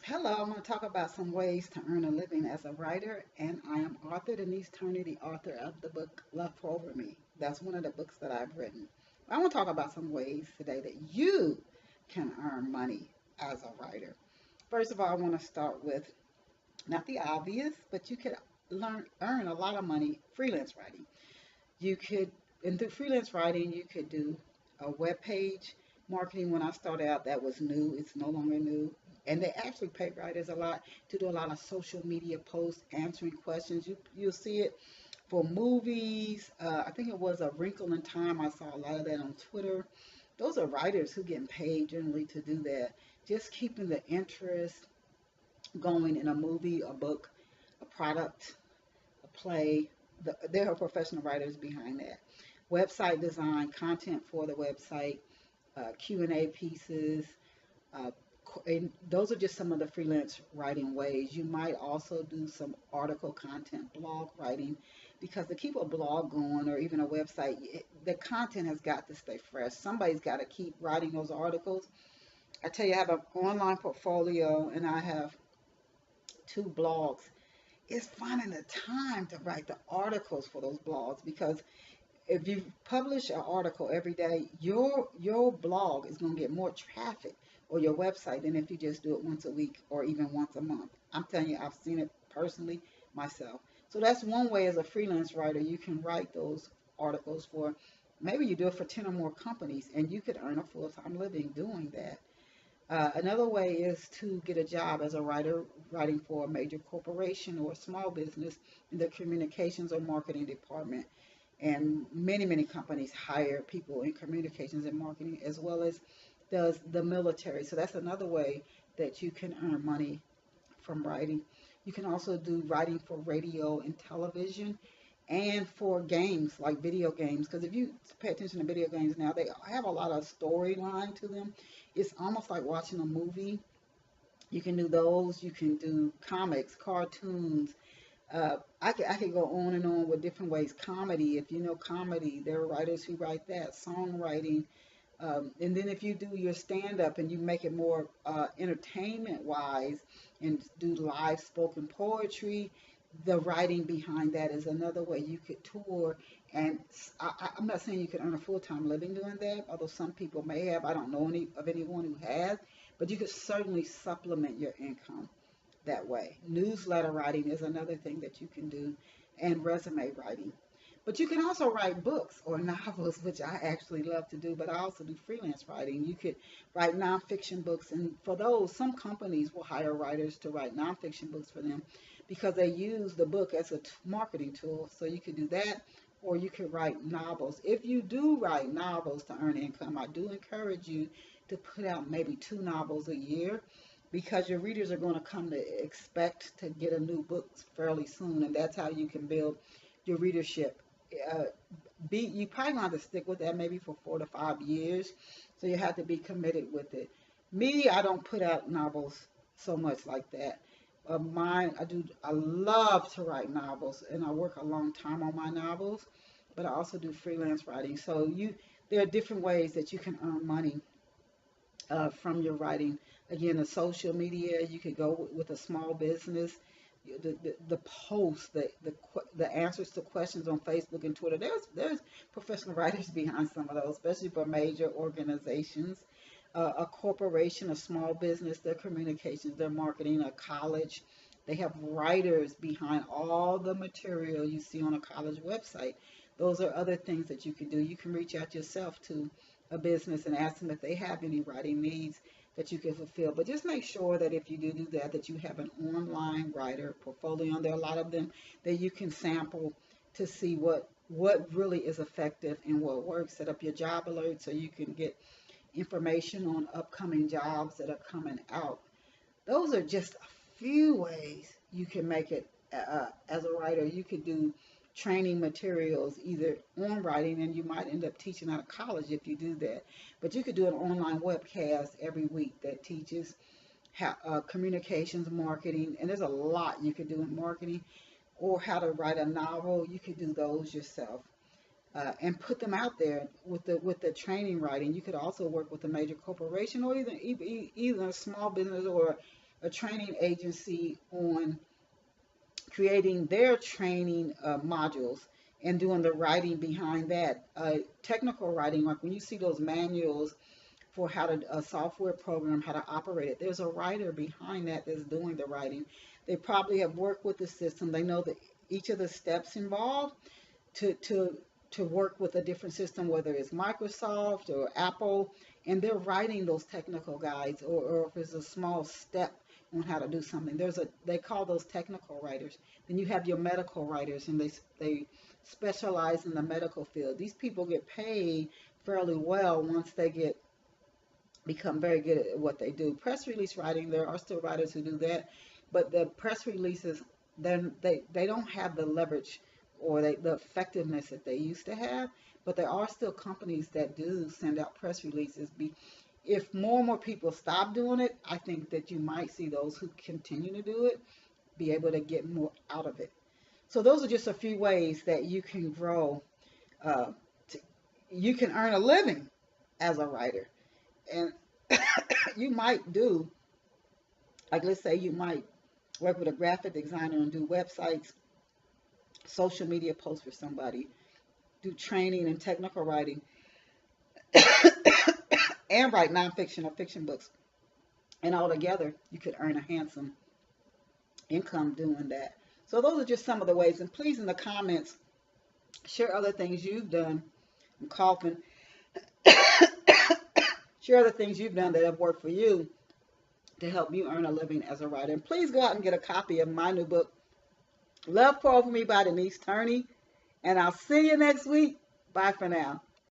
Hello, I'm going to talk about some ways to earn a living as a writer, and I am author Denise Turney, the author of the book Love Over Me. That's one of the books that I've written. I want to talk about some ways today that you can earn money as a writer. First of all, I want to start with not the obvious, but you could earn a lot of money freelance writing. You could, and through freelance writing, you could do a web page marketing. When I started out, that was new. It's no longer new. And they actually pay writers a lot to do a lot of social media posts, answering questions. You'll see it for movies. I think it was A Wrinkle in Time. I saw a lot of that on Twitter. Those are writers who get paid generally to do that. Just keeping the interest going in a movie, a book, a product, a play. There are professional writers behind that. Website design, content for the website, Q&A pieces. Uh, and those are just some of the freelance writing ways. You might also do some article content, blog writing, because to keep a blog going or even a website, the content has got to stay fresh. Somebody's got to keep writing those articles. I tell you, I have an online portfolio and I have two blogs. It's finding the time to write the articles for those blogs because if you publish an article every day, your blog is going to get more traffic or your website than if you just do it once a week or even once a month. I'm telling you, I've seen it personally myself. So that's one way as a freelance writer you can write those articles for. Maybe you do it for 10 or more companies and you could earn a full-time living doing that. Another way is to get a job as a writer, writing for a major corporation or a small business in the communications or marketing department. And many companies hire people in communications and marketing as well as does the military. So that's another way that you can earn money from writing. You can also do writing for radio and television and for games like video games, because if you pay attention to video games now, they have a lot of storyline to them. It's almost like watching a movie. You can do those. You can do comics, cartoons. I could go on and on with different ways. Comedy, if you know comedy, there are writers who write that. Songwriting, and then if you do your stand up and you make it more entertainment wise and do live spoken poetry, the writing behind that is another way you could tour. And I'm not saying you could earn a full time living doing that, although some people may have. I don't know anyone who has, but you could certainly supplement your income that way. Newsletter writing is another thing that you can do, and resume writing. But you can also write books or novels, which I actually love to do, but I also do freelance writing. You could write nonfiction books, and for those, some companies will hire writers to write nonfiction books for them because they use the book as a marketing tool. So you could do that, or you could write novels. If you do write novels to earn income, I do encourage you to put out maybe two novels a year because your readers are going to come to expect to get a new book fairly soon, and that's how you can build your readership. Uh, you probably gonna have to stick with that maybe for 4 to 5 years, so you have to be committed with it. Me, I don't put out novels so much like that. Mine, I do. I love to write novels, and I work a long time on my novels, but I also do freelance writing. So there are different ways that you can earn money from your writing. Again, the social media, you could go with a small business. The posts, the answers to questions on Facebook and Twitter. There's professional writers behind some of those, especially for major organizations, a corporation, a small business, their communications, their marketing, a college. They have writers behind all the material you see on a college website. Those are other things that you can do. You can reach out yourself to a business and ask them if they have any writing needs that you can fulfill. But just make sure that if you do that, that you have an online writer portfolio. And there are a lot of them that you can sample to see what really is effective and what works. Set up your job alert so you can get information on upcoming jobs that are coming out. Those are just a few ways you can make it as a writer. You could do training materials either on writing, and you might end up teaching out of college if you do that. But you could do an online webcast every week that teaches how, communications, marketing, and there's a lot you could do in marketing, or how to write a novel. You could do those yourself. And put them out there with the training writing. You could also work with a major corporation or either a small business or a training agency on creating their training modules and doing the writing behind that. Technical writing, like when you see those manuals for how to a software program, how to operate it, there's a writer behind that that's doing the writing. They probably have worked with the system. They know that each of the steps involved to to to work with a different system, whether it's Microsoft or Apple, and they're writing those technical guides, or if it's a small step on how to do something. They call those technical writers. Then you have your medical writers, and they specialize in the medical field. These people get paid fairly well once they become very good at what they do. Press release writing, there are still writers who do that, but the press releases, then they don't have the leverage or the effectiveness that they used to have, but there are still companies that do send out press releases. If more and more people stop doing it, I think that you might see those who continue to do it be able to get more out of it. So those are just a few ways that you can grow. Uh, you can earn a living as a writer. And you might do, like let's say you might work with a graphic designer and do websites, social media posts for somebody, do training and technical writing, and write nonfiction or fiction books. And all together, you could earn a handsome income doing that. So those are just some of the ways. And please, in the comments, share other things you've done. I'm coughing. Share other things you've done that have worked for you to help you earn a living as a writer. And please go out and get a copy of my new book, Love Pour Over Me by Denise Turney. And I'll see you next week. Bye for now.